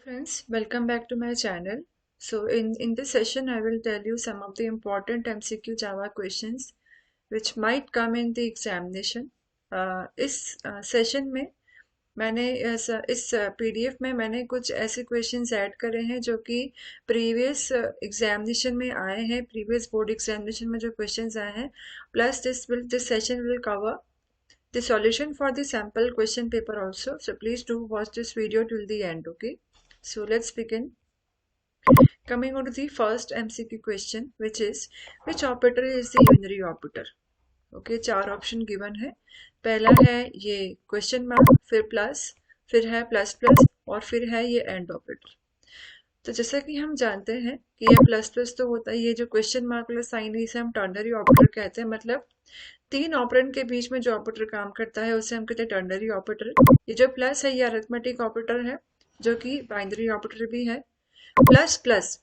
Friends, welcome back to my channel. So in this session, I will tell you some of the important MCQ Java questions which might come in the examination. इस session में मैंने इस PDF में मैंने कुछ ऐसे questions add करे हैं जो कि प्रीवियस एग्जामिनेशन में आए हैं, प्रीवियस बोर्ड एग्जामिनेशन में जो क्वेश्चंस आए हैं, plus this session will cover the solution for the sample question paper also. So please do watch this video till the end, okay? So let's begin. Coming on to the first MCQ question, which is which operator is the unary operator? Okay, चार option given है. पहला है ये question mark, फिर है plus plus और फिर है ये एंड ऑपरेटर. तो जैसा कि हम जानते हैं कि ये प्लस प्लस तो होता है, ये जो क्वेश्चन मार्क वाला साइन है इसे हम टर्नरी ऑपरेटर कहते हैं. मतलब तीन ऑपरेंड के बीच में जो ऑपरेटर काम करता है उसे हम कहते हैं टर्नरी ऑपरेटर. ये जो प्लस है ये अरिथमेटिक ऑपरेटर है जो कि बाइनरी ऑपरेटर भी है. प्लस प्लस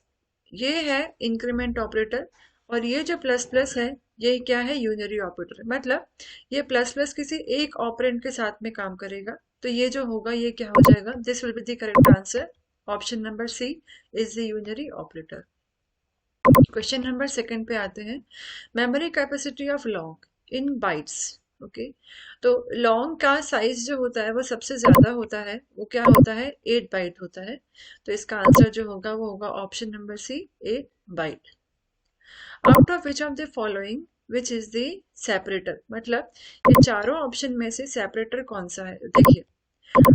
ये है इंक्रीमेंट ऑपरेटर और ये जो प्लस प्लस है ये क्या है, यूनरी ऑपरेटर. मतलब ये प्लस प्लस किसी एक ऑपरेंड के साथ में काम करेगा. तो ये जो होगा ये क्या हो जाएगा, this will be the correct answer. Option number C is the unary operator. Question number second पे आते हैं. Memory capacity of long in bytes. Okay, तो लॉन्ग का साइज जो होता है वो सबसे ज्यादा होता है, वो क्या होता है, 8 बाइट होता है. तो इसका आंसर जो होगा वो होगा option number C, 8 byte. Out of which of the following which is the separator. मतलब ये चारों ऑप्शन में से सेपरेटर कौन सा है. देखिए,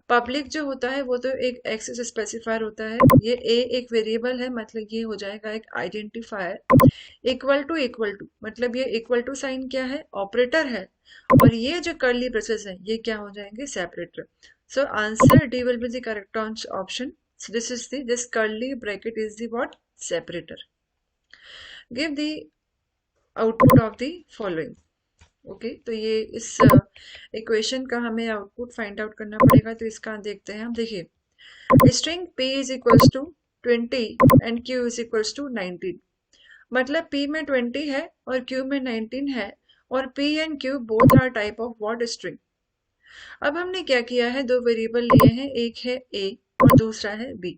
पब्लिक जो होता है वो तो एक एक्सेस स्पेसिफायर होता है. ये ए एक वेरिएबल है, मतलब ये हो जाएगा एक आइडेंटिफायर. इक्वल टू मतलब ये इक्वल टू साइन क्या है, ऑपरेटर है. और ये जो कर्ली ब्रेसेस है ये क्या हो जाएंगे, separator. So answer D will be the correct option. So this curly bracket is the what, separator. Give the output of the following. Okay, तो ये इस इक्वेशन का हमें आउटपुट फाइंड आउट करना पड़ेगा. तो इसका देखते हैं हम. देखिए, string p is equals to 20 and q is equals to 19. मतलब p में 20 है और q में 19 है और p and q both are type of what, string. अब हमने क्या किया है, दो वेरिएबल लिए हैं, एक है a और दूसरा है b.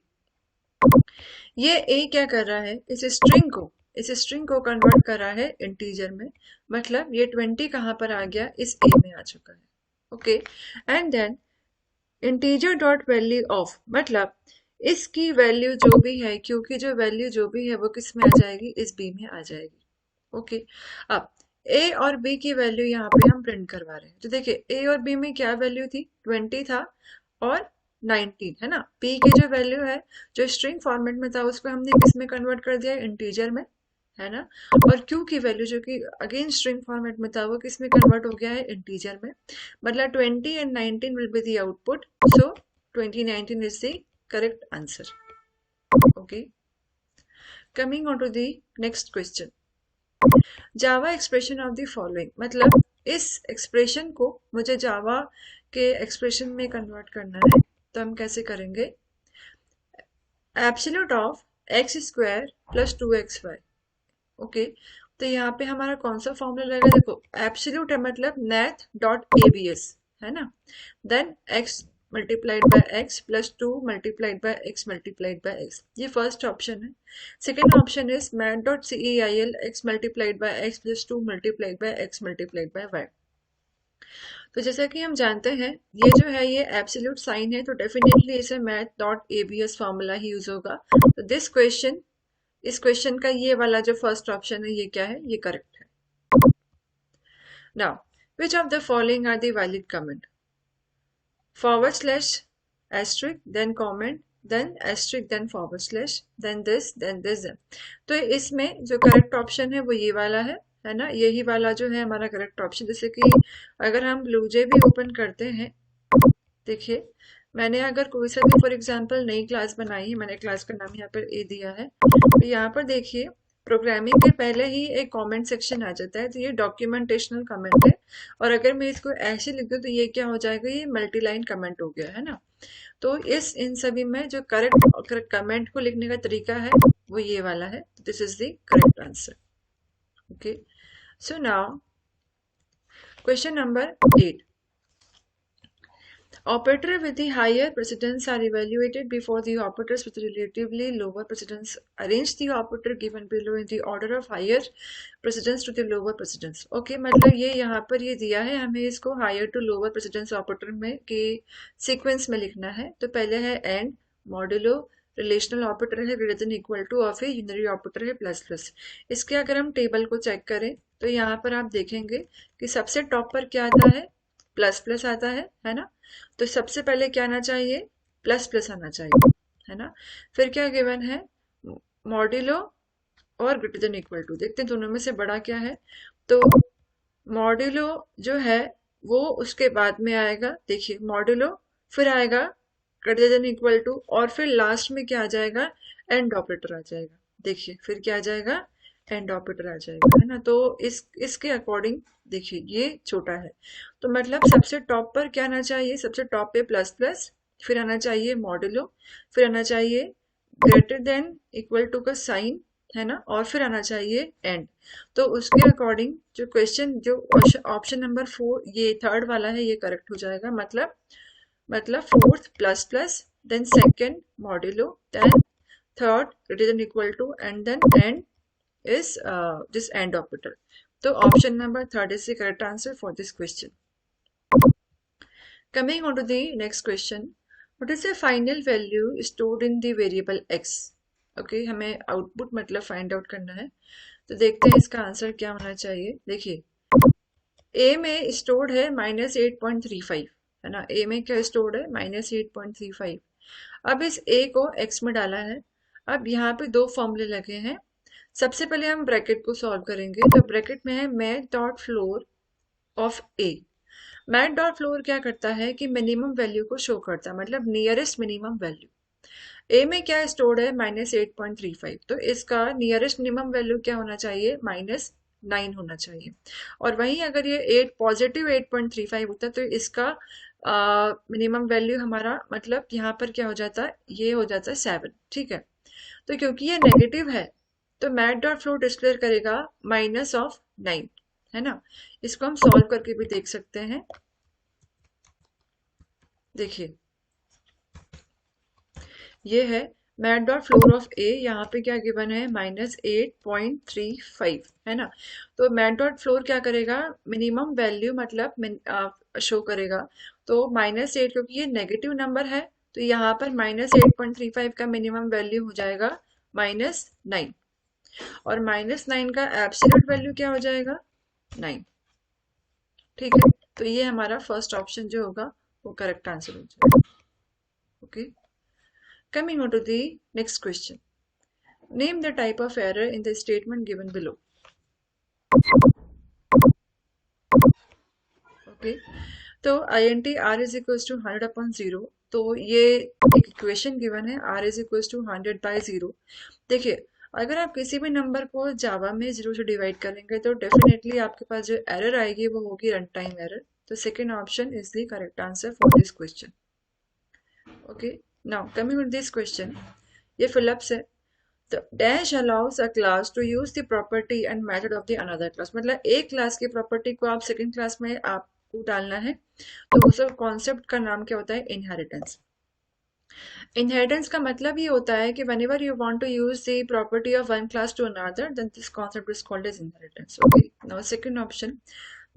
ये a क्या कर रहा है, इस स्ट्रिंग को कन्वर्ट कर रहा है इंटीजर में. मतलब ये 20 कहां पर आ गया, इस a में आ चुका है. Okay, and then integer dot value of, मतलब इसकी वैल्यू जो भी है, क्योंकि जो वैल्यू जो भी है वो किस में आ जाएगी, इस b में आ जाएगी. ओके, अब a और b की वैल्यू यहाँ पे हम प्रिंट करवा रहे हैं. तो देखिए, a और b में क्या वैल्यू थी, 20 था और 19 है ना. p की जो वैल्यू है जो स्ट्रिंग फॉर्मेट में था उसको हमने किस में कन्वर्ट कर दिया, इंटीजर में, है ना. और q की वैल्यू जो कि अगेन स्ट्रिंग फॉर्मेट में था वो किस में कन्वर्ट हो गया है, इंटीजर में. मतलब 20 and 19 will be the output. So 2019 is the correct answer. Okay, coming on to the next question. Java expression of the following. मतलब इस एक्सप्रेशन को मुझे जावा के एक्सप्रेशन में कन्वर्ट करना है. तो हम कैसे करेंगे, absolute of x square plus 2xy. Okay, तो यहाँ पे हमारा कौन सा फॉर्मूला रहेगा, देखो एब्सोल्यूट है मतलब नैथ डॉट abs है ना. Then x multiplied by x plus 2 multiplied bye x multiplied by x. ये फर्स्ट ऑप्शन है. Second option is math dot ceil x multiplied by x plus 2 multiplied bye x multiplied बाय y. तो जैसा कि हम जानते हैं ये जो है ये एब्सोल्यूट साइन है, तो डेफिनेटली इसे मैथ डॉट एबीएस फॉर्मूला ही यूज होगा. तो इस क्वेश्चन का ये वाला जो फर्स्ट ऑप्शन है ये क्या है, ये करेक्ट है. Now which of the following are the valid comment, / asterisk then comment then asterisk then / then this then this. तो इसमें जो करेक्ट ऑप्शन है वो ये वाला है ना. यही वाला जो है हमारा करेक्ट ऑप्शन. जैसे कि अगर हम ब्लूजे भी ओपन करते हैं, देखिए मैंने अगर कोई सा भी फॉर एग्जांपल नई क्लास बनाई है, मैंने क्लास का नाम यहाँ पर ए दिया है. तो यहाँ पर देखिए प्रोग्रामिंग के पहले ही एक कमेंट सेक्शन आ जाता है. तो ये डॉक्यूमेंटेशनल कमेंट है और अगर मैं इसको ऐसे लिख दूं तो ये क्या हो जाएगा, ये मल्टी लाइन कमेंट हो गया है ना. तो इन सभी में जो करेक्ट कमेंट को लिखने का तरीका है वो ये वाला है. This is the correct answer. Okay, so now question number 8. Operator with the higher precedence are evaluated before the operators with relatively lower precedence. Arrange the operator given below in the order of higher precedence to the lower precedence. Okay, मतलब ये यहाँ पर ये दिया है हमें इसको higher to lower precedence operator में के sequence में लिखना है. तो पहले है and, modulo, रिलेशनल ऑपरेटर है ग्रेटर देन इक्वल टू और फिर यूनरी ऑपरेटर है प्लस प्लस. इसके अगर हम टेबल को चेक करें तो यहाँ पर आप देखेंगे कि सबसे टॉप पर क्या आता है, प्लस प्लस आता है ना. तो सबसे पहले क्या आना चाहिए, प्लस प्लस आना चाहिए, है ना. फिर क्या गिवन है, मॉड्यूलो और ग्रेटर देन इक्वल टू. देखते हैं दोनों में से बड़ा क्या है. तो मॉड्यूलो जो है वो उसके बाद में आएगा. देखिए मॉड्यूलो, फिर आएगा ग्रेटर देन इक्वल टू और फिर लास्ट में क्या आ जाएगा, एंड ऑपरेटर आ जाएगा. देखिए फिर क्या आ जाएगा, एंड ऑपरेटर आ जाएगा, है ना. तो इसके अकॉर्डिंग देखिए ये छोटा है. तो मतलब सबसे टॉप पर क्या आना चाहिए, सबसे टॉप पे प्लस प्लस, फिर आना चाहिए मॉड्यूलो, फिर आना चाहिए ग्रेटर देन इक्वल टू का साइन, है ना, और फिर आना चाहिए एंड. तो उसके अकॉर्डिंग जो क्वेश्चन जो ऑप्शन नंबर 4 ये थर्ड वाला है ये करेक्ट हो जाएगा. मतलब fourth plus plus, then second modulo, then third greater than equal to and then and is this AND operator. So option number third is the correct answer for this question. Coming on to the next question, what is the final value stored in the variable x? Okay, हमें output मतलब find out करना है. तो देखते हैं इसका answer क्या होना चाहिए. देखिए a में stored है -8.35, है ना. a में क्या stored है, -8.35. अब इस a को x में डाला है. अब यहाँ पे दो फॉर्मूले लगे हैं. सबसे पहले हम ब्रैकेट को सॉल्व करेंगे. तो ब्रैकेट में है math dot floor of A. Math dot floor क्या करता है कि मिनिमम वैल्यू को शो करता है, मतलब नियरेस्ट मिनिमम वैल्यू. ए में क्या स्टोर्ड है, -8.35. तो इसका नियरेस्ट मिनिमम वैल्यू क्या होना चाहिए, -9 होना चाहिए. और वहीं अगर ये 8 पॉजिटिव 8.35 होता तो इसका मिनिमम वैल्यू हमारा मतलब यहाँ पर क्या हो जाता है, ये हो जाता है 7. ठीक है. तो क्योंकि ये नेगेटिव है तो मैथ डॉट फ्लो डिस्प्ले करेगा -9, है ना. इसको हम सॉल्व करके भी देख सकते हैं. देखिए ये है मैथ डॉट फ्लोर ऑफ ए. यहाँ पे क्या गिवन है, -8.35, है ना. तो मैथ डॉट फ्लोर क्या करेगा, मिनिमम वैल्यू मतलब शो करेगा. तो -8 क्योंकि ये नेगेटिव नंबर है तो यहाँ पर -8.35 का मिनिमम वैल्यू हो जाएगा -9. और -9 का एब्सोल्यूट वैल्यू क्या हो जाएगा, 9. ठीक है. तो ये हमारा फर्स्ट ऑप्शन जो होगा वो करेक्ट आंसर हो जाएगा. Okay. Coming on to the next question, name the type of error in the statement given below. Okay. तो INT R is equals to 100/0. तो ये एक इक्वेशन गिवन है, R is equals to 100/0. देखिए अगर आप किसी भी नंबर को जावा में 0 से डिवाइड करेंगे तो डेफिनेटली आपके पास जो एरर आएगी वो होगी रन टाइम एरर. तो second option is the correct answer for this question. Okay. Now coming to this question, ये फिलअप्स है. तो dash allows a class to use the property and method of the another class. मतलब एक class की property को आप second class में आपको डालना है. तो उस कॉन्सेप्ट का नाम क्या होता है, इनहेरिटेंस. इनहेरिटेंस का मतलब ये होता है कि whenever you want to use the property of one class to another, then this concept is called as inheritance. Okay. Now second option,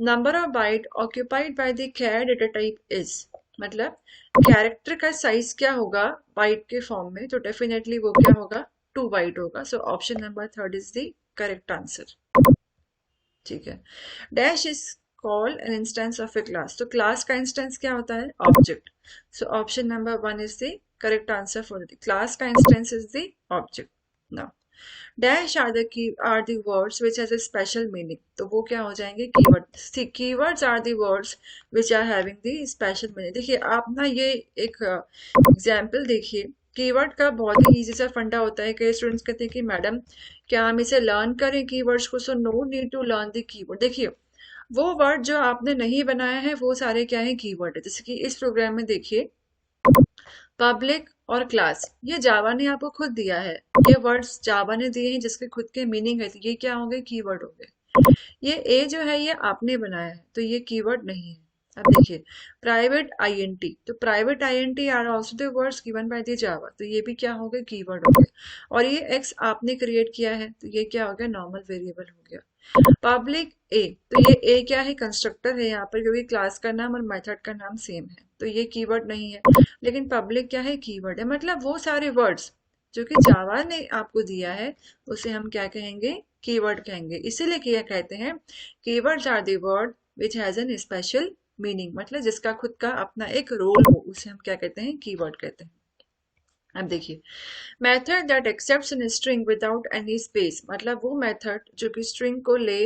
number of byte occupied by the char data type is. मतलब character का size क्या होगा bite के form में, तो definitely वो क्या होगा, 2 बाइट होगा. सो option number third is the correct answer. ठीक है. Dash is called an instance of A class. तो क्लास का इंस्टेंस क्या होता है, object. So option number 1 is the correct answer for the class का instance is the object. Now dash are the words which has a special meaning. तो वो क्या हो जाएंगे, keyword. keywords are the words which are having the special meaning. देखिए आप ना ये एक एग्जाम्पल देखिए. कीवर्ड का बहुत ही इजी सा फंडा होता है. कई स्टूडेंट्स कहते हैं कि मैडम क्या हम इसे लर्न करें कीवर्ड्स को. So no need to learn the keyword. देखिए वो वर्ड जो आपने नहीं बनाया है वो सारे क्या है, कीवर्ड है. जैसे कि इस प्रोग्राम में देखिए पब्लिक और क्लास, ये जावा ने आपको खुद दिया है. ये वर्ड्स जावा ने दिए हैं जिसके खुद के मीनिंग है. तो ये क्या होंगे, कीवर्ड हो गए. ये ए जो है ये आपने बनाया है तो ये कीवर्ड नहीं है. अब देखिए प्राइवेट आईएनटी, तो private INT are also the words given by the Java, तो ये भी क्या हो गया, कीवर्ड हो गया। और ये एक्स आपने क्रिएट किया है तो ये क्या हो गया, नॉर्मल वेरिएबल हो गया। पब्लिक ए, तो ये ए क्या है, कंस्ट्रक्टर है यहाँ पर, क्योंकि क्लास का नाम और मेथड का नाम सेम है, तो ये कीवर्ड नहीं है। लेकिन पब्लिक क्या है, कीवर्ड है, मतलब वो सारे वर्ड्स जो कि जावा ने आपको दिया है उसे हम क्या कहेंगे, कीवर्ड कहेंगे। इसीलिए क्या कहते हैं, keywords are the word which has an special meaning, मतलब जिसका खुद का अपना एक रोल हो उसे हम क्या कहते हैं, कीवर्ड कहते हैं। अब देखिए method that accepts an string without any space, मतलब वो मेथड जो कि स्ट्रिंग को ले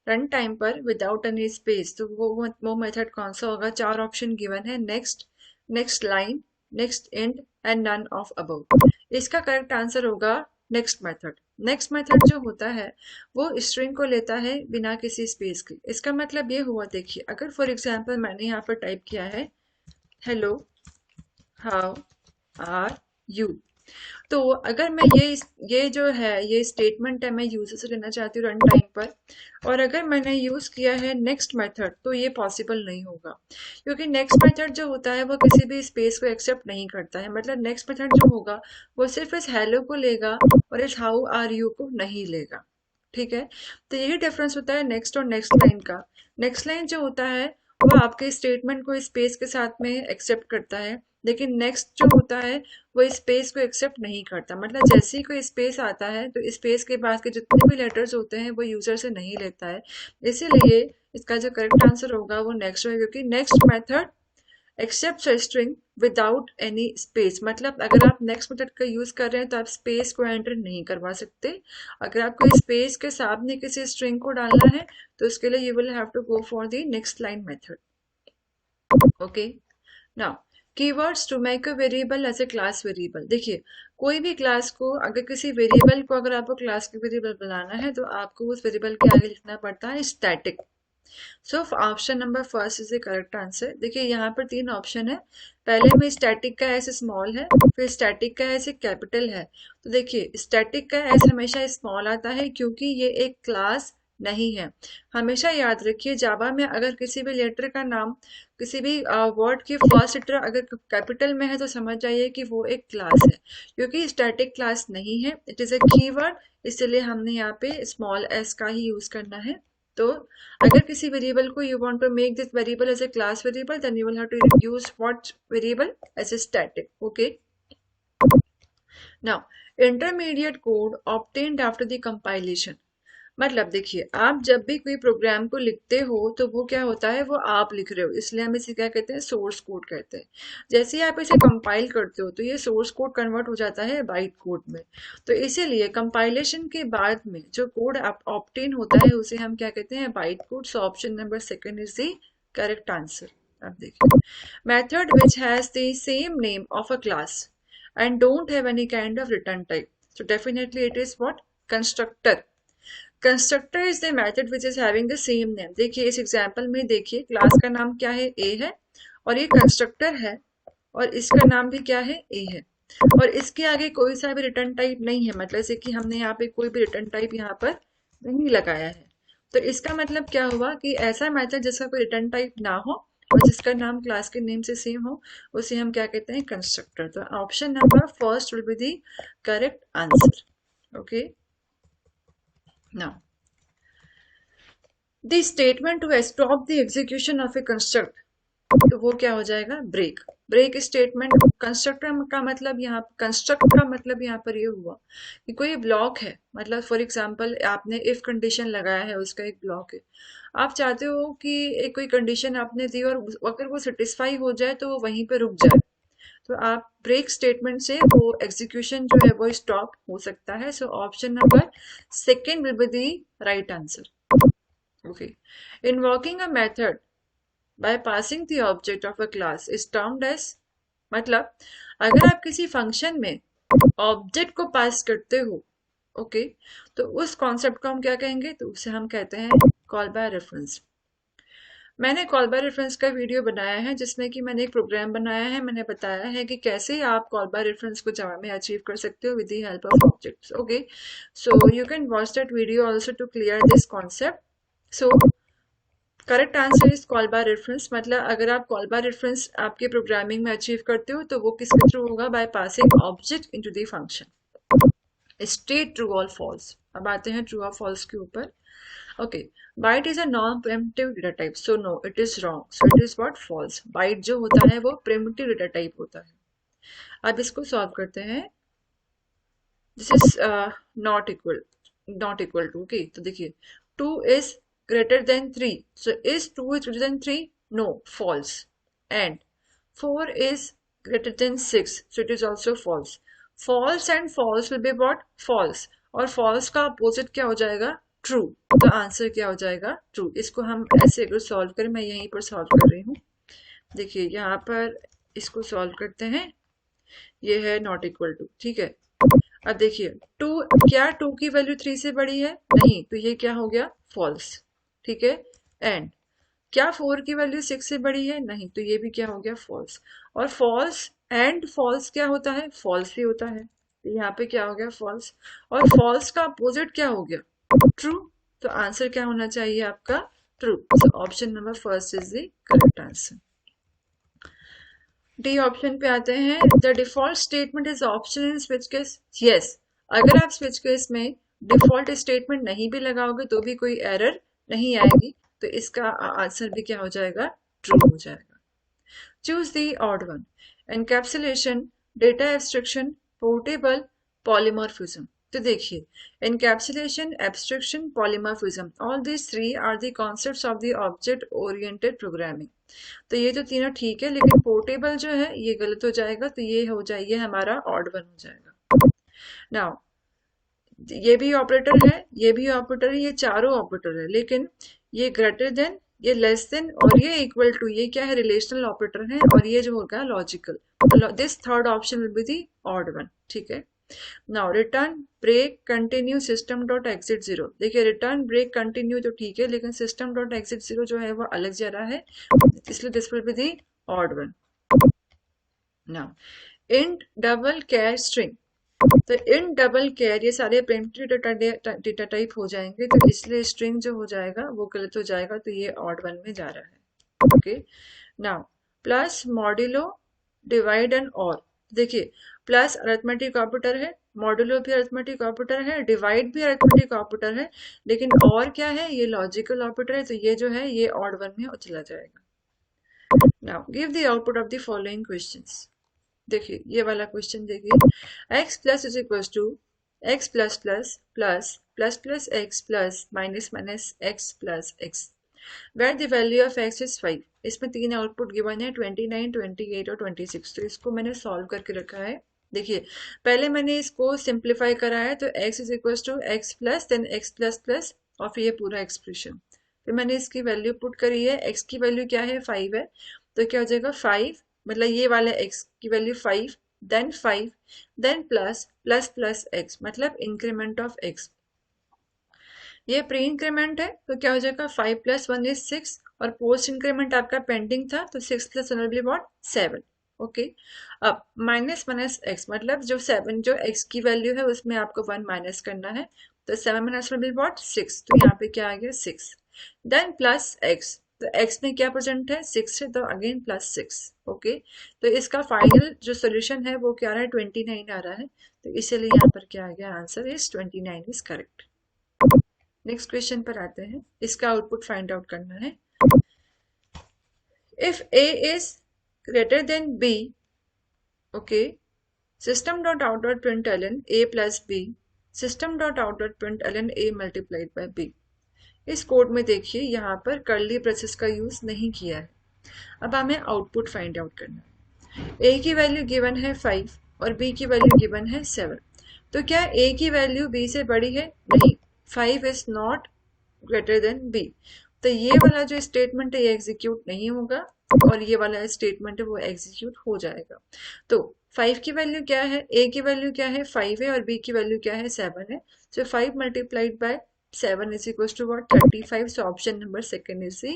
रन टाइम पर विदाउट एनी स्पेस, तो वो मेथड कौन सा होगा, चार ऑप्शन गिवन है, next, next line, next and and none of above. इसका करेक्ट आंसर होगा नेक्स्ट मेथड। नेक्स्ट मेथड जो होता है वो स्ट्रिंग को लेता है बिना किसी स्पेस के। इसका मतलब ये हुआ, देखिए अगर फॉर एग्जांपल मैंने यहाँ पर टाइप किया है हेलो हाउ आर यू, तो अगर मैं ये जो है ये स्टेटमेंट है मैं यूजर से लेना चाहती हूँ रन टाइम पर, और अगर मैंने यूज किया है नेक्स्ट मेथड तो ये पॉसिबल नहीं होगा, क्योंकि नेक्स्ट मेथड जो होता है वो किसी भी स्पेस को एक्सेप्ट नहीं करता है। मतलब नेक्स्ट मेथड जो होगा वो सिर्फ इस हेलो को लेगा और इस हाउ आर यू को नहीं लेगा। ठीक है, तो यही डिफरेंस होता है नेक्स्ट और नेक्स्ट लाइन का। नेक्स्ट लाइन जो होता है वो आपके स्टेटमेंट को स्पेस के साथ में एक्सेप्ट करता है, लेकिन नेक्स्ट जो होता है वो स्पेस को एक्सेप्ट नहीं करता। मतलब जैसे ही कोई स्पेस आता है तो स्पेस के बाद के जितने भी लेटर्स होते हैं वो यूजर से नहीं लेता है। इसीलिए इसका जो करेक्ट आंसर होगा वो नेक्स्ट होगा, क्योंकि next method accept string without any space, मतलब अगर आप नेक्स्ट मेथड का यूज कर रहे हैं तो आप स्पेस को एंटर नहीं करवा सकते। अगर आपको स्पेस के सामने किसी स्ट्रिंग को डालना है तो उसके लिए you will have to go for the next line method. Okay, now keywords to make a variable as a class variable. देखिए कोई भी क्लास को, अगर किसी वेरिएबल को अगर आपको क्लास के वेरिएबल बनाना है तो आपको उस वेरिएबल के आगे लिखना पड़ता है static. So option number first is the correct answer. देखिए यहाँ पर तीन ऑप्शन है, पहले में स्टैटिक का एस स्मॉल है, फिर स्टैटिक का एस कैपिटल है। तो देखिए स्टैटिक का एस हमेशा स्मॉल आता है क्योंकि ये एक क्लास नहीं है। हमेशा याद रखिए जावा में अगर किसी भी लेटर का नाम, किसी भी वर्ड की फर्स्ट लेटर अगर कैपिटल में है तो समझ जाइए कि वो एक क्लास है, क्योंकि स्टैटिक क्लास नहीं है, इट इज अ कीवर्ड, इसलिए हमने यहाँ पे स्मॉल एस का ही यूज करना है। तो अगर किसी वेरिएबल को you want to make this variable as a class variable then you will have to use what variable as a static. Okay, now intermediate code obtained after the compilation, मतलब देखिए आप जब भी कोई प्रोग्राम को लिखते हो तो वो क्या होता है, वो आप लिख रहे हो, इसलिए हम इसे क्या कहते हैं, सोर्स कोड कहते हैं। जैसे ही आप इसे कंपाइल करते हो तो ये सोर्स कोड कन्वर्ट हो जाता है बाइट कोड में। तो इसीलिए कंपाइलेशन के बाद में जो कोड ऑब्टेन होता है उसे हम क्या कहते हैं, byte code. So option number second is the correct answer. अब देखिए method which has the same name of a class and don't have any kind of return type, so definitely it is what, constructor। Constructor is the method which is having the same name. देखिए इस example में देखिए class का नाम क्या है, ए है, और ये कंस्ट्रक्टर है और इसका नाम भी क्या है, ए है, और इसके आगे कोई सा भी रिटर्न टाइप नहीं है, मतलब जैसे कि हमने यहाँ पे कोई भी रिटर्न टाइप यहाँ पर नहीं लगाया है। तो इसका मतलब क्या हुआ कि ऐसा मेथड जिसका कोई रिटर्न टाइप ना हो और जिसका नाम क्लास के नेम से सेम हो उसे हम क्या कहते हैं, कंस्ट्रक्टर। तो option number first will be the correct answer. Okay, now the statement to stop the execution of a construct, तो वो क्या हो जाएगा, ब्रेक। ब्रेक स्टेटमेंट, कंस्ट्रक्टर का मतलब यहाँ, कंस्ट्रक्ट का मतलब यहाँ पर ये हुआ कि कोई ब्लॉक है, मतलब फॉर एग्जांपल आपने इफ कंडीशन लगाया है, उसका एक ब्लॉक है, आप चाहते हो कि एक कोई कंडीशन आपने दी और अगर वो सेटिस्फाई हो जाए तो वो वहीं पे रुक जाए, तो आप ब्रेक स्टेटमेंट से वो एग्जीक्यूशन जो है वो स्टॉप हो सकता है। So option number second will be the right answer. Okay, invoking a method by passing the object of a class is termed as, मतलब अगर आप किसी फंक्शन में ऑब्जेक्ट को पास करते हो, ओके, तो उस कॉन्सेप्ट को हम क्या कहेंगे, तो उसे हम कहते हैं कॉल बाय रेफरेंस। मैंने कॉल बाय रेफरेंस का वीडियो बनाया है जिसमें कि मैंने एक प्रोग्राम बनाया है, मैंने बताया है कि कैसे आप कॉल बाय रेफरेंस को जावा में अचीव कर सकते हो with the help of objects. Okay, so you can watch that video also to clear this concept. So correct answer is call by reference, मतलब अगर आप कॉल बाय रेफरेंस आपके programming में अचीव करते हो तो वो किसके थ्रू होगा, by passing object into the function. State true और फॉल्स। अब आते हैं ट्रू और फॉल्स के ऊपर। Okay, byte is a non primitive data type, so no it is wrong, so it is what, false. Byte जो होता है वो प्रिमिटिव डेटा टाइप होता है। अब इसको सॉल्व करते हैं। This is not equal to, okay, तो देखिए 2 is greater than 3, so is 2 is greater than 3, no, false. And 4 is greater than 6, so it is also false. False and false will be what? False. और false का opposite क्या हो जाएगा, true. तो answer क्या हो जाएगा, ट्रू। इसको हम ऐसे अगर सॉल्व करें, मैं यहीं पर सॉल्व कर रही हूँ, देखिए यहाँ पर इसको सॉल्व करते हैं। ये है नॉट इक्वल टू, ठीक है। अब देखिए टू, क्या टू की वैल्यू 3 से बड़ी है, नहीं, तो ये क्या हो गया, फॉल्स, ठीक है। एंड क्या 4 की वैल्यू 6 से बड़ी है, नहीं, तो ये भी क्या हो गया, फॉल्स। और फॉल्स एंड फॉल्स क्या होता है, फॉल्स ही होता है, तो यहाँ पे क्या हो गया, फॉल्स। और फॉल्स का अपोजिट क्या हो गया, ट्रू। तो आंसर क्या होना चाहिए आपका, true. So option number first is the correct answer. D option पे आते हैं। The default statement is option in switch case, yes. अगर आप स्विच केस में डिफॉल्ट स्टेटमेंट नहीं भी लगाओगे तो भी कोई एरर नहीं आएगी, तो इसका आंसर भी क्या हो जाएगा, ट्रू हो जाएगा। Choose the odd one. Encapsulation, data abstraction, portable, polymorphism. तो देखिए encapsulation, abstraction, polymorphism, all these three are the concepts of the object oriented programming. तो ये तो तीनों ठीक है, लेकिन पोर्टेबल जो है ये गलत हो जाएगा, तो ये हो जाएगा हमारा ऑड वन हो जाएगा। नाउ ये भी ऑपरेटर है, ये भी ऑपरेटर है, ये चारों ऑपरेटर है, लेकिन ये ग्रेटर देन, ये लेस देन और ये इक्वल टू, ये क्या है, रिलेशनल ऑपरेटर है, और ये जो होगा logical. This third option will be the odd one, ठीक है। Now return, break, continue, system dot exit zero. देखिए रिटर्न, ब्रेक, कंटिन्यू तो ठीक है, लेकिन सिस्टम डॉट एग्जिट जीरो जो है वो अलग जा रहा है, इसलिए this will be the odd one. Now int, double, char, string. तो इन डबल कैर ये सारे प्रिमिटिव डेटा टाइप हो जाएंगे, तो इसलिए स्ट्रिंग जो हो जाएगा वो गलत हो जाएगा, तो ये ऑड वन में जा रहा है, okay. Now plus, modulo, divide and और। देखिए प्लस अरिथमेटिक ऑपरेटर है, मॉड्यूलो भी अरिथमेटिक ऑपरेटर है, डिवाइड भी अरिथमेटिक ऑपरेटर है, लेकिन और क्या है, ये लॉजिकल ऑपरेटर है, तो ये जो है ये ऑड वन में चला जाएगा। Now give the output of the following questions. देखिए ये वाला क्वेश्चन देखिए, x plus is equal to x plus plus plus plus plus x plus minus minus x plus x, where the value of x is 5। इसमें तीन output given है, 29, 28 और 26। तो इसको मैंने सॉल्व करके रखा है। देखिए पहले मैंने इसको सिंप्लीफाई करा है, तो x is equal to x plus then x plus plus और फिर ये पूरा एक्सप्रेशन, फिर मैंने इसकी वैल्यू पुट करी है। x की वैल्यू क्या है, 5 है, तो क्या हो जाएगा 5, मतलब ये वाला x की value 5, then 5, then plus plus plus x, मतलब इंक्रीमेंट ऑफ x। ये प्री इंक्रीमेंट है, तो क्या हो जाएगा 5 प्लस 1 इज 6, और पोस्ट इंक्रीमेंट आपका पेंडिंग था, तो 6 plus 1 will be what, 7, okay. अब माइनस माइनस x, मतलब जो 7 जो x की वैल्यू है उसमें आपको 1 माइनस करना है, तो 7 माइनस विल बी व्हाट, 6, तो यहाँ पे क्या आ गया 6, देन प्लस x, तो x में क्या प्रेजेंट है, 6 है, तो अगेन प्लस 6, ओके। तो इसका फाइनल जो सोल्यूशन है वो क्या आ रहा है, 29 आ रहा है, तो इसीलिए यहाँ पर क्या आ गया, answer is 29 is correct. Next question पर आते हैं, इसका आउटपुट फाइंड आउट करना है। If a is greater then b, okay, system dot out dot println a plus b, system dot out dot println a multiplied by b। इस code में देखिए यहाँ पर कर्ली ब्रेसेस का यूज नहीं किया है। अब हमें आउटपुट फाइंड आउट करना है। a की वैल्यू गिवन है 5 और b की वैल्यू गिवन है 7, तो क्या a की वैल्यू b से बड़ी है, नहीं, 5 is not greater than b, तो ये वाला जो स्टेटमेंट है ये एग्जीक्यूट नहीं होगा, और ये वाला स्टेटमेंट है वो एग्जीक्यूट हो जाएगा। तो 5 की वैल्यू क्या है, a की वैल्यू क्या है, 5 है, और b की वैल्यू क्या है, 7 है, सो 5 multiplied bye 7 is equals to what, 35, so option number second is the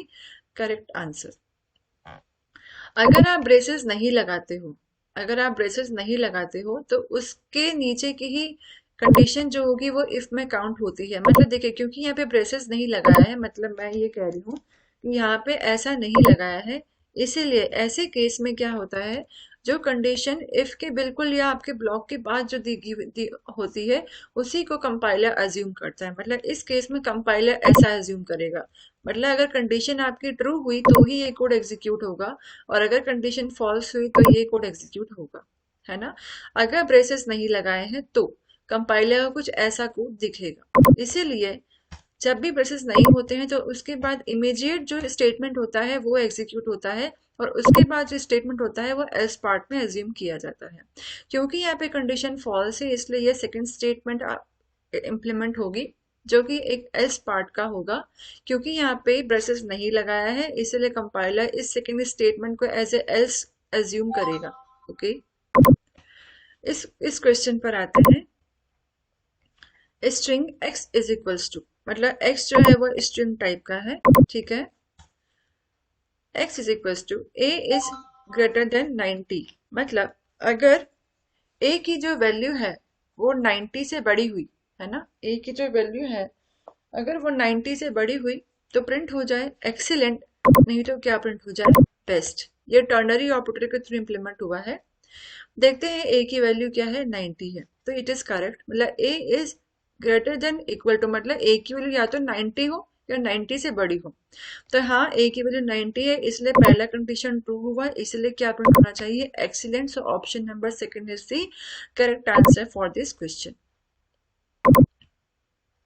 correct answer। अगर आप ब्रेसेस नहीं लगाते हो, अगर आप ब्रेसेस नहीं लगाते हो तो उसके नीचे की ही कंडीशन जो होगी वो इफ में काउंट होती है। मतलब देखिए क्योंकि यहाँ पे ब्रेसेस नहीं लगाया है, मतलब मैं ये कह रही हूँ यहाँ पे ऐसा नहीं लगाया है, इसीलिए ऐसे केस में क्या होता है, जो कंडीशन इफ के बिल्कुल या आपके ब्लॉक के बाद जो होती है, उसी को कंपाइलर अज्यूम करता है। मतलब इस केस में कंपाइलर ऐसा अज्यूम करेगा, मतलब अगर कंडीशन आपकी ट्रू हुई तो ही ये कोड एग्जीक्यूट होगा, और अगर कंडीशन फॉल्स हुई तो ये कोड एग्जीक्यूट होगा, है ना। अगर ब्रेसेस नहीं लगाए हैं तो कंपाइलर का कुछ ऐसा कोड दिखेगा। इसीलिए जब भी ब्रेसेस नहीं होते हैं तो उसके बाद इमीडिएट जो स्टेटमेंट होता है वो एग्जीक्यूट होता है, और उसके बाद जो स्टेटमेंट होता है वो एल्स पार्ट में एज्यूम किया जाता है। क्योंकि यहाँ पे कंडीशन फॉल्स है, इसलिए ये सेकंड स्टेटमेंट इम्प्लीमेंट होगी, जो कि एक एल्स पार्ट का होगा। क्योंकि यहाँ पे ब्रेसेस नहीं लगाया है, इसलिए कंपाइलर इस सेकंड स्टेटमेंट को एज ए एल्स एज्यूम करेगा। ओके, इस क्वेश्चन पर आते हैं। String x is equals to, मतलब x जो है वो स्ट्रिंग टाइप का है, ठीक है। x is equals to a is greater than 90, मतलब अगर a की जो वैल्यू है वो 90 से बड़ी हुई, है ना, a की जो वैल्यू है अगर वो 90 से बड़ी हुई तो प्रिंट हो जाए एक्सीलेंट, नहीं तो क्या प्रिंट हो जाए, बेस्ट। ये टर्नरी ऑपरेटर के थ्रू इम्प्लीमेंट हुआ है। देखते हैं a की वैल्यू क्या है, 90 है, तो इट इज करेक्ट। मतलब a is greater than equal to, मतलब a की वैल्यू या तो 90 हो या 90 से बड़ी हो। तो हाँ, a की वैल्यू 90 है, इसलिए पहला कंडीशन ट्रू हुआ, इसलिए क्या प्रिंट होना चाहिए, excellent. So option number second is the correct answer for this question.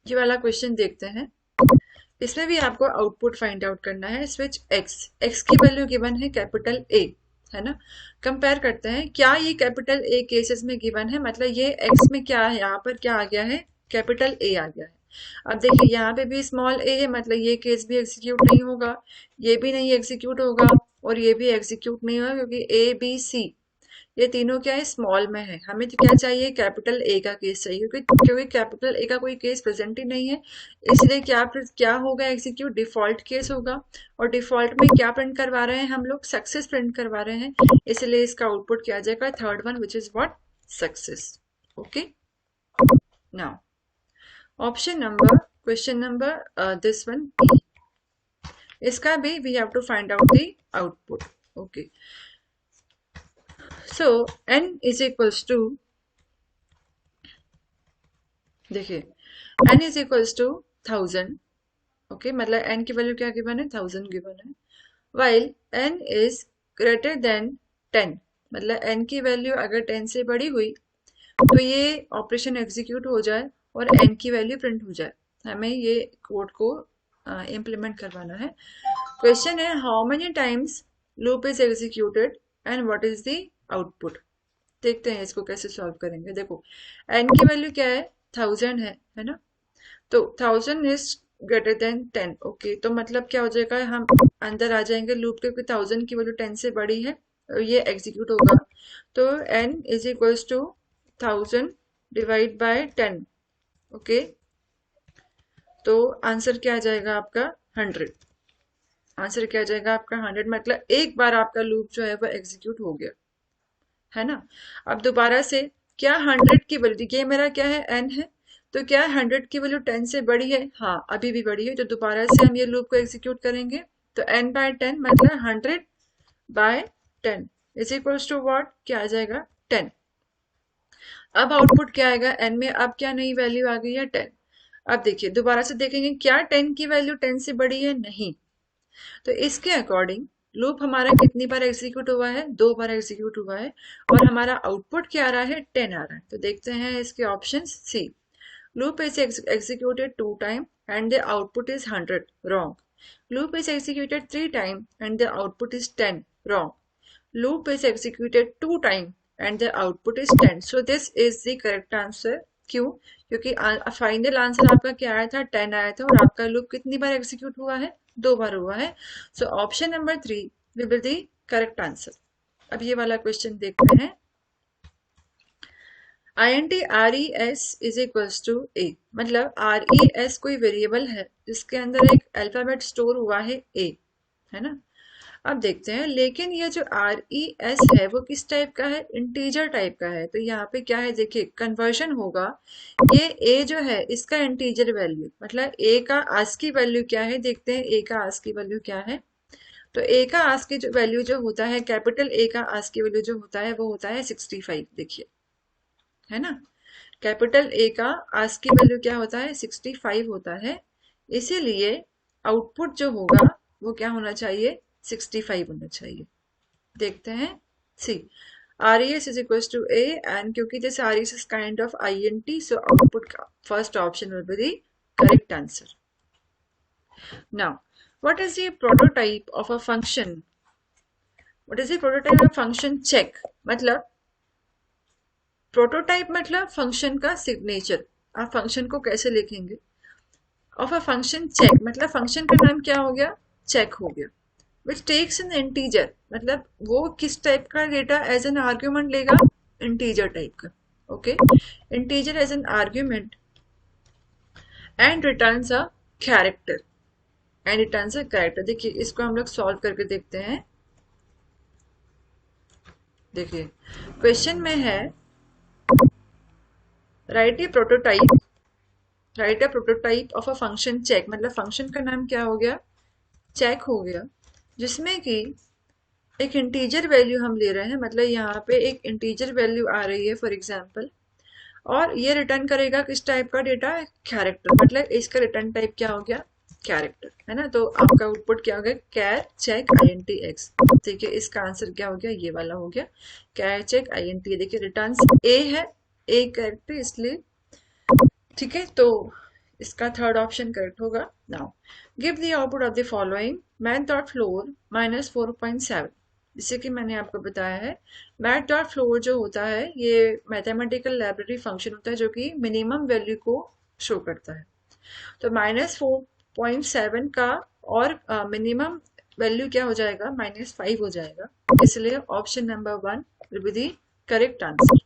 ये वाला क्वेश्चन देखते हैं। इसमें भी आपको आउटपुट फाइंड आउट करना है। स्विच एक्स की वैल्यू गिवन है कैपिटल ए, है ना। कंपेयर करते हैं, क्या ये कैपिटल ए केसेस में गिवन है, मतलब ये एक्स में क्या है, यहाँ पर क्या आ गया है, कैपिटल ए आ गया है। अब देखिए यहाँ पे भी स्मॉल ए है, मतलब ये केस भी एग्जीक्यूट नहीं होगा, ये भी नहीं एग्जीक्यूट होगा, और ये भी एग्जीक्यूट नहीं होगा, क्योंकि ए बी सी ये तीनों क्या है, स्मॉल में है। हमें तो क्या चाहिए, कैपिटल ए का केस चाहिए, क्योंकि कैपिटल ए का कोई केस प्रेजेंट ही नहीं है, इसलिए क्या होगा, एग्जीक्यूट डिफॉल्ट केस होगा। और डिफॉल्ट में क्या प्रिंट करवा रहे हैं हम लोग, सक्सेस प्रिंट करवा रहे हैं, इसलिए इसका आउटपुट क्या आ जाएगा, third one, which is what, success. Okay, now option number, question number this one, इसका भी we have to find out the output. Okay, so n is equals to, देखिए n is equals to 1000। Okay, मतलब n की value क्या given है, 1000 given है। While n is greater than 10, मतलब n की वैल्यू अगर 10 से बड़ी हुई तो ये ऑपरेशन एग्जीक्यूट हो जाए और n की वैल्यू प्रिंट हो जाए। हमें ये कोड को इम्प्लीमेंट करवाना है। क्वेश्चन है, how many times loop is executed and what is the output. देखते हैं इसको कैसे सॉल्व करेंगे। देखो n की वैल्यू क्या है, 1000 है ना, तो 1000 इज ग्रेटर देन 10। ओके, तो मतलब क्या हो जाएगा, हम अंदर आ जाएंगे लूप के, क्योंकि 1000 की वैल्यू 10 से बड़ी है और ये एग्जीक्यूट होगा। तो n is equals to 1000 divide by 10। Okay, तो आंसर क्या आ जाएगा आपका, 100। आंसर क्या आ जाएगा आपका, 100, मतलब एक बार आपका लूप जो है वो एग्जीक्यूट हो गया, है ना। अब दोबारा से क्या 100 की वैल्यू, ये मेरा क्या है, n है, तो क्या 100 की वैल्यू 10 से बड़ी है, हाँ अभी भी बड़ी है, तो दोबारा से हम ये लूप को एग्जीक्यूट करेंगे। तो n बाय 10 मतलब 100 by 10 is equals to what, क्या आ जाएगा, 10। अब आउटपुट क्या आएगा, n में अब क्या नई वैल्यू आ गई है, 10। अब देखिए दोबारा से देखेंगे, क्या 10 की वैल्यू 10 से बड़ी है, नहीं। तो इसके अकॉर्डिंग लूप हमारा कितनी बार एग्जीक्यूट हुआ है, 2 बार एग्जीक्यूट हुआ है, और हमारा आउटपुट क्या आ रहा है, 10 आ रहा है। तो देखते हैं इसके option C, loop is executed 2 time and the output is 100, wrong. Loop is executed 3 time and the output is 10, wrong. Loop is executed 2 time and the output is 10. So this is the correct answer. क्यों, क्योंकि final answer आपका क्या आया था, 10 आया था, और आपका लूप कितनी बार एग्जीक्यूट हुआ है, 2 बार हुआ है। So option number 3 will be the correct answer. अब ये वाला क्वेश्चन देखते हैं। INT RES is equals to A, मतलब RES कोई वेरिएबल है जिसके अंदर एक अल्फाबेट स्टोर हुआ है ए, है ना। अब देखते हैं, लेकिन ये जो आर ई एस है वो किस टाइप का है, इंटीजर टाइप का है। तो यहाँ पे क्या है, देखिए कन्वर्जन होगा, ये ए जो है इसका इंटीजर वैल्यू, मतलब ए का आस्की वैल्यू क्या है, देखते हैं ए का आस्की वैल्यू क्या है। तो ए का आस्की जो वैल्यू जो होता है, कैपिटल ए का आस्की वैल्यू जो होता है वो होता है 65, देखिए, है ना। कैपिटल ए का आस्की वैल्यू क्या होता है, 65 होता है। इसीलिए आउटपुट जो होगा वो क्या होना चाहिए, 65 होना चाहिए। देखते हैं see, R E S is equal to A, and क्योंकि this R E S is kind of I N T, so output first option will be the correct answer. Now what is the prototype of a function, what is the prototype of function check, मतलब prototype मतलब function का signature, आप function को कैसे लिखेंगे। Of a function check मतलब function का नाम क्या हो गया, चेक हो गया। विच टेक्स एन इंटीजर मतलब वो किस टाइप का डेटा एज एन आर्ग्यूमेंट लेगा, इंटीजर टाइप का, okay, integer as an argument, and returns a character, and returns a character. देखिए इसको हम लोग सॉल्व करके देखते हैं। देखिए क्वेश्चन में है, write a prototype, write a prototype of a function check, मतलब फंक्शन का नाम क्या हो गया, चेक हो गया, जिसमें कि एक इंटीजर वैल्यू हम ले रहे हैं, मतलब यहाँ पे एक इंटीजर वैल्यू आ रही है फॉर एग्जांपल, और ये रिटर्न करेगा किस टाइप का डेटा, कैरेक्टर, मतलब इसका रिटर्न टाइप क्या हो गया, कैरेक्टर, है ना। तो आपका आउटपुट क्या हो गया, char check I N T X, ठीक है, इसका आंसर क्या हो गया, ये वाला हो गया, char check I N T. देखिए रिटर्न ए है, ए कैरेक्टर, इसलिए ठीक है, तो इसका थर्ड ऑप्शन करेक्ट होगा। Now give the output of the following math dot floor -4.7, जिससे कि मैंने आपको बताया है मैथ डॉट फ्लोर जो होता है ये मैथमेटिकल लाइब्रेरी फंक्शन होता है जो कि मिनिमम वैल्यू को शो करता है। तो -4.7 का और मिनिमम वैल्यू क्या हो जाएगा, -5 हो जाएगा, इसलिए option number 1 will be the correct answer.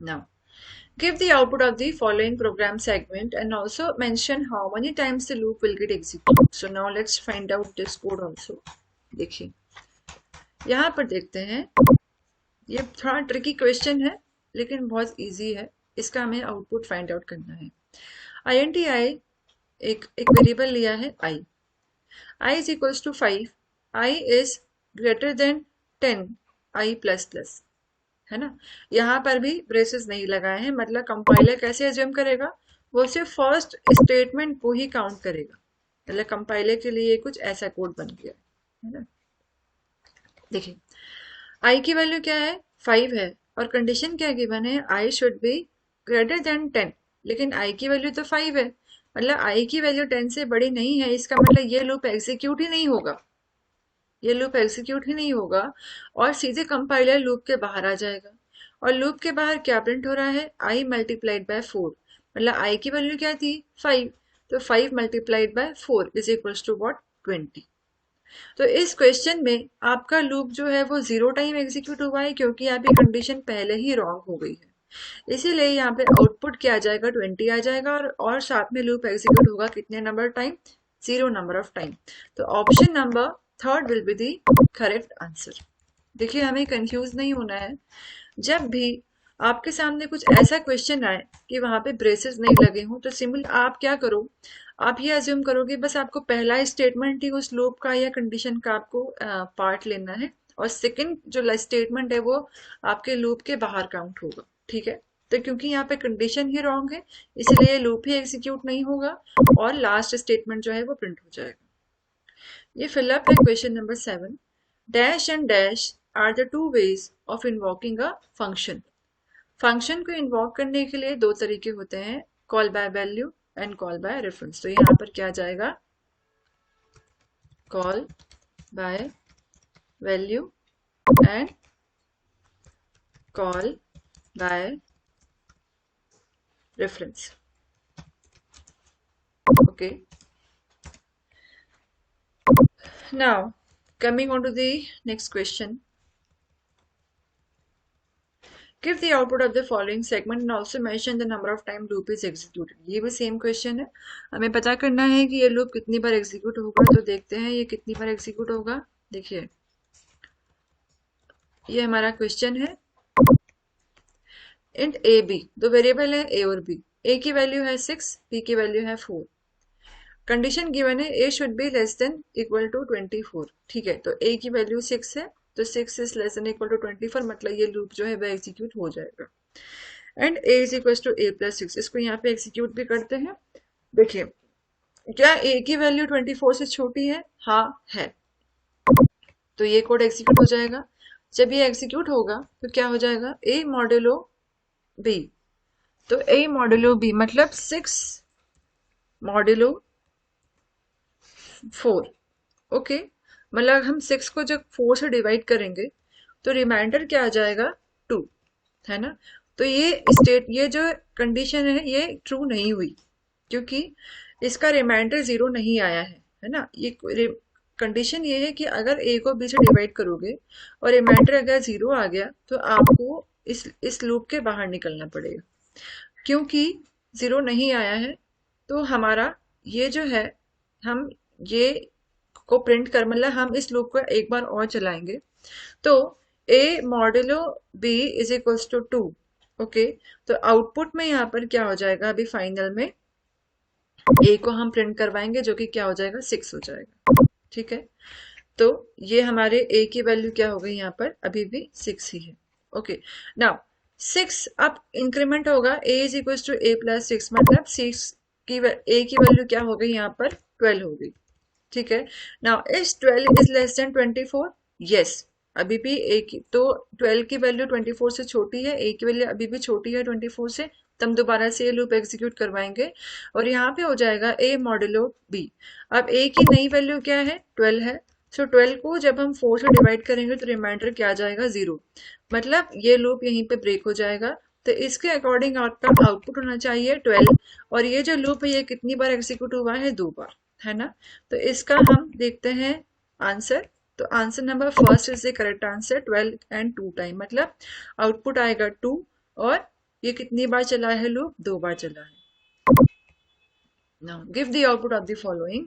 Now give the output of the following program segment and also mention how many times the loop will get executed. So now let's find out this code also. देखिए यहाँ पर देखते हैं, ये थोड़ा tricky question है लेकिन बहुत इजी है, इसका हमें आउटपुट फाइंड आउट करना है। आई एक वेरिएबल लिया है i is equals to 5, i is greater than 10, i plus plus, है ना। यहाँ पर भी ब्रेसेस नहीं लगाए हैं, मतलब कंपाइलर कैसे एज्यूम करेगा, वो सिर्फ फर्स्ट स्टेटमेंट को ही काउंट करेगा, मतलब कंपाइलर के लिए कुछ ऐसा कोड बन गया है ना। देखिए आई की वैल्यू क्या है, 5 है, और कंडीशन क्या गिवन है, I should be greater than 10, लेकिन आई की वैल्यू तो 5 है, मतलब आई की वैल्यू 10 से बड़ी नहीं है, इसका मतलब ये लूप एग्जीक्यूट ही नहीं होगा, ये लूप एग्जीक्यूट ही नहीं होगा, और सीधे कंपाइलर लूप के बाहर आ जाएगा। और लूप के बाहर क्या प्रिंट हो रहा है, i मल्टीप्लाइड बाय 4, मतलब i की वैल्यू क्या थी, 5, तो 5 multiplied by 4 is equals to what, 20। तो इस क्वेश्चन में आपका लूप जो है वो 0 टाइम एग्जीक्यूट हुआ है, क्योंकि आपकी कंडीशन पहले ही रॉन्ग हो गई है, इसीलिए यहाँ पे आउटपुट क्या आ जाएगा, 20 आ जाएगा, और साथ में लूप एग्जीक्यूट होगा कितने number time, 0 number of time. तो option number third will be the correct answer. देखिए हमें कंफ्यूज नहीं होना है, जब भी आपके सामने कुछ ऐसा क्वेश्चन आए कि वहां पे ब्रेसेस नहीं लगे हों, तो सिंपल आप क्या करो, आप ये अज्यूम करो कि बस आपको पहला स्टेटमेंट ही उस लूप का या कंडीशन का आपको पार्ट लेना है, और सेकंड जो स्टेटमेंट है वो आपके लूप के बाहर काउंट होगा, ठीक है। तो क्योंकि यहाँ पे कंडीशन ही रॉन्ग है, इसलिए लूप ही एग्जीक्यूट नहीं होगा, और लास्ट स्टेटमेंट जो है वो प्रिंट हो जाएगा। ये फिलअप है question number 7। Dash and dash are the two ways of invoking a function. Function को इन्वॉक करने के लिए दो तरीके होते हैं, call by value and call by reference. तो यहाँ पर क्या जाएगा, call by value and call by reference, okay. Now, coming on to the next question. Give the output of the following segment and also mention the number of time loop is executed. ये भी same question है, हमें पता करना है कि ये loop कितनी बार एग्जीक्यूट होगा। तो देखते हैं ये कितनी बार एग्जीक्यूट होगा, देखिए ये हमारा क्वेश्चन है। इंट ए बी, दो वेरिएबल है ए और बी। ए की वैल्यू है 6, बी की वैल्यू है 4। कंडीशन गिवन है A should be less than equal to 24। ठीक है, तो ए की वैल्यू 6 है, तो 6 is less than equal to 24, मतलब ये लूप जो है वह एग्जीक्यूट हो जाएगा। And A is equal to A plus 6, इसको यहाँ पे एग्जीक्यूट भी करते हैं। देखिए क्या ए की वैल्यू 24 से छोटी है? हाँ है, तो ये कोड एग्जीक्यूट हो जाएगा। जब ये एग्जीक्यूट होगा तो क्या हो जाएगा? ए मॉड्यूलो बी, तो ए मॉड्यूलो बी मतलब 6 मॉड्यूलो 4। ओके, मतलब हम 6 को जब 4 से डिवाइड करेंगे तो रिमाइंडर क्या आ जाएगा? 2, है ना। तो ये जो कंडीशन है ये ट्रू नहीं हुई, क्योंकि इसका रिमाइंडर 0 नहीं आया है ना। ये कंडीशन ये है कि अगर ए को बी से डिवाइड करोगे और रिमाइंडर अगर 0 आ गया तो आपको इस लूप के बाहर निकलना पड़ेगा। क्योंकि 0 नहीं आया है तो हमारा ये जो है, हम ये को प्रिंट कर, मतलब हम इस लूप को एक बार और चलाएंगे तो A modulo B is equals to 2। Okay, तो आउटपुट में यहाँ पर क्या हो जाएगा? अभी फाइनल में ए को हम प्रिंट करवाएंगे जो कि क्या हो जाएगा? 6 हो जाएगा। ठीक है, तो ये हमारे ए की वैल्यू क्या हो गई? यहाँ पर अभी भी 6 ही है। ओके, नाउ 6 अब इंक्रीमेंट होगा, A is equal to A plus 6, मतलब 6 की ए की वैल्यू क्या हो गई? यहाँ पर 12 हो गई। ठीक है, now is 12 is less then 24? Yes, अभी भी ए की, तो 12 की वैल्यू 24 से छोटी है, ए की वैल्यू अभी भी छोटी है 24 से, तो हम दोबारा से ये लूप एग्जीक्यूट करवाएंगे और यहाँ पे हो जाएगा ए मॉड्यूलो बी। अब ए की नई वैल्यू क्या है? 12 है, सो 12 को जब हम 4 से डिवाइड करेंगे तो रिमाइंडर क्या आ जाएगा? 0, मतलब ये लूप यहीं पे ब्रेक हो जाएगा। तो इसके अकॉर्डिंग आपका आउटपुट होना चाहिए 12, और ये जो लूप है ये कितनी बार एग्जीक्यूट हुआ है? 2 बार, है ना। तो इसका हम देखते हैं आंसर। तो answer number first is the correct answer, 12 and 2 time, मतलब आउटपुट आएगा 2, और ये कितनी बार चला है लूप? 2 बार चला है। Now give the output of the following.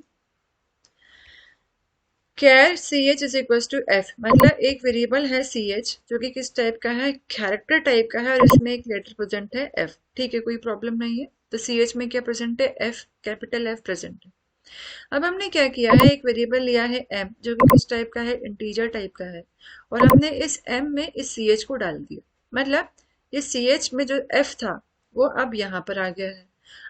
Char C H is equal to F, मतलब एक वेरिएबल है सी एच जो कि किस टाइप का है? कैरेक्टर टाइप का है, और इसमें एक लेटर प्रेजेंट है एफ। ठीक है, कोई प्रॉब्लम नहीं है। तो सी एच में क्या प्रेजेंट है? एफ, कैपिटल एफ प्रेजेंट है। अब हमने क्या किया है? एक वेरिएबल लिया है m जो कि किस टाइप का है? इंटीजर टाइप का है, और हमने इस m में इस ch को डाल दिया, मतलब ये ch में जो f था वो अब यहाँ पर आ गया है।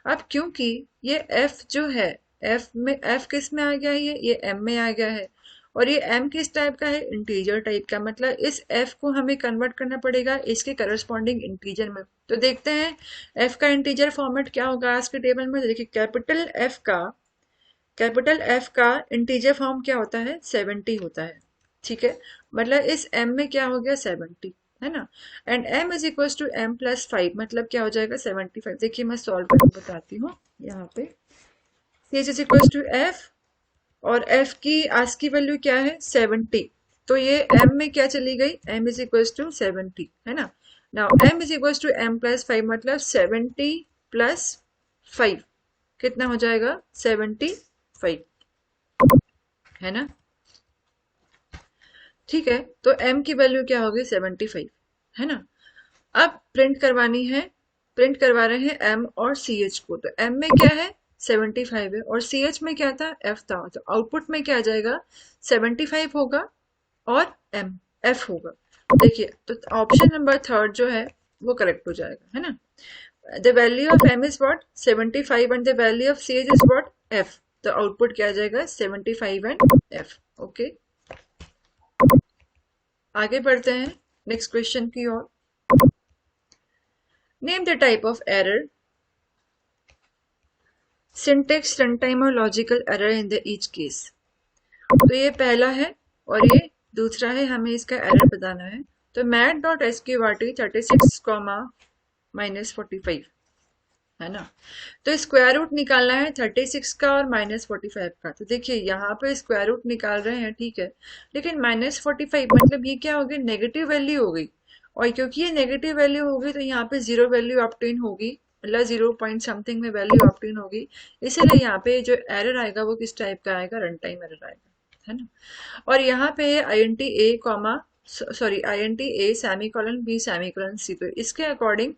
अब क्योंकि ये f जो है, f किस में आ गया है? ये m में आ गया है, और ये m किस टाइप का है? इंटीजर टाइप का, मतलब इस f को हमें कन्वर्ट करना पड़ेगा इसके करस्पॉन्डिंग इंटीजर में। तो देखते हैं f का इंटीजर फॉर्मेट क्या होगा आज के टेबल में। देखिए कैपिटल F का इंटीजर फॉर्म क्या होता है? 70 होता है। ठीक है, मतलब इस m में क्या हो गया? 70, है ना। And m is equal to m plus 5, मतलब क्या हो जाएगा? 75। देखिए मैं सॉल्व करके बताती हूँ। यहाँ पे c is equal to f, और f की आज की वैल्यू क्या है? 70, तो ये m में क्या चली गई? m इज इक्वल टू 70, है ना। Now m is equal to m plus 5, मतलब 70 प्लस 5 कितना हो जाएगा? 75, है ना। ठीक है, तो m की वैल्यू क्या होगी? 75, है ना। अब प्रिंट करवा रहे हैं m और ch को, तो m में क्या है? 75 है, और ch में क्या था? f था, तो आउटपुट में क्या आ जाएगा? 75 होगा और f होगा। देखिए, तो ऑप्शन नंबर थर्ड जो है वो करेक्ट हो जाएगा, है ना। The value of m is what? 75, and the value of ch is what? f, तो आउटपुट क्या आ जाएगा? 75 एंड f। ओके, आगे बढ़ते हैं नेक्स्ट क्वेश्चन की ओर। Name the type of error, syntax, run time और logical error in the each case. तो ये पहला है और ये दूसरा है, हमें इसका एरर बताना है। तो math dot S Q R T 36 -45, है ना। तो स्क्वायर रूट निकालना है 36 का और -45 का। तो देखिए यहाँ पे स्क्वायर रूट निकाल रहे हैं, ठीक है, लेकिन -45 मतलब ये क्या हो गई? नेगेटिव वैल्यू हो गई, और क्योंकि ये नेगेटिव वैल्यू होगी तो यहाँ पे 0 वैल्यू ऑब्टेन होगी, मतलब 0 पॉइंट समथिंग में वैल्यू ऑब्टेन होगी। इसीलिए यहाँ पे जो एरर आएगा वो किस टाइप का आएगा? रन टाइम एरर आएगा, है ना। और यहाँ पे है I N T A comma, sorry I N T A semicolon B semicolon C, तो इसके अकॉर्डिंग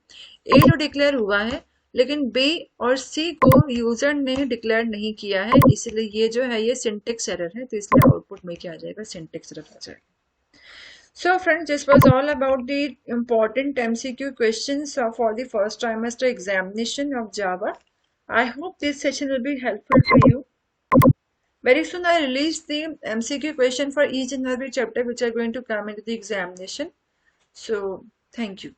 ए तो डिक्लेयर हुआ है लेकिन बी और सी को यूजर ने डिक्लेयर नहीं किया है, इसलिए ये जो है ये सिंटेक्स एरर है, तो इसलिए आउटपुट में क्या आ जाएगा, सिंटेक्स एरर आ जाएगा। So friends, this was all about the important MCQ questions for the first trimester examination of Java. I hope this session will be helpful to you. Very soon I release the MCQ question for each and every chapter which are going to come into the examination. So thank you.